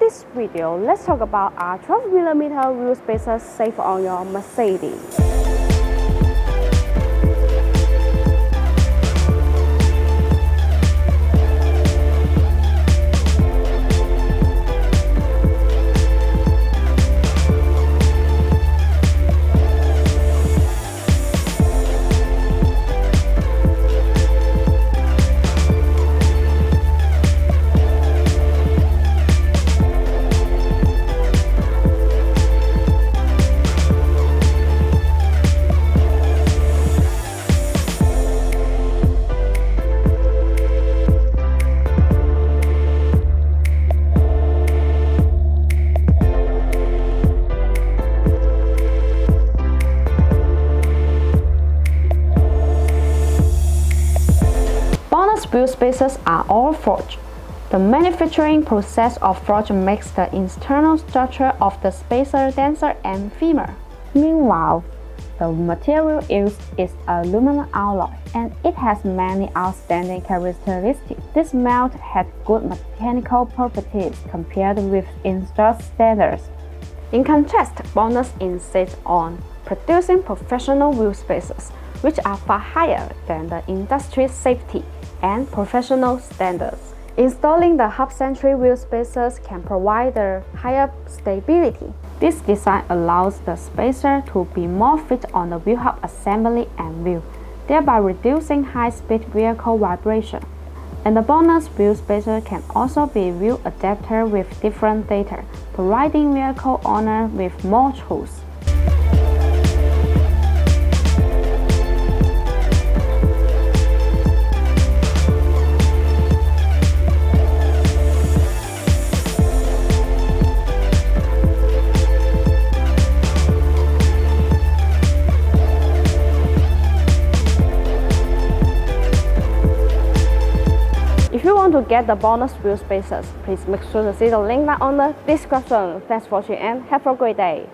this video, let's talk about our 12mm wheel spacers safe on your Mercedes. BONOSS wheel spacers are all forged. The manufacturing process of forge makes the internal structure of the spacer denser and firmer. Meanwhile, the material used is aluminum alloy, and it has many outstanding characteristics. This melt has good mechanical properties compared with industry standards. In contrast, BONOSS insists on producing professional wheel spacers, which are far higher than the industry safety and professional standards. Installing the half-century wheel spacers can provide a higher stability. This design allows the spacer to be more fit on the wheel hub assembly and wheel, thereby reducing high-speed vehicle vibration. And the BONOSS wheel spacer can also be wheel adapter with different data, providing vehicle owner with more choice. If you want to get the BONOSS wheel spacers, please make sure to see the link down on the description. Thanks for watching and have a great day.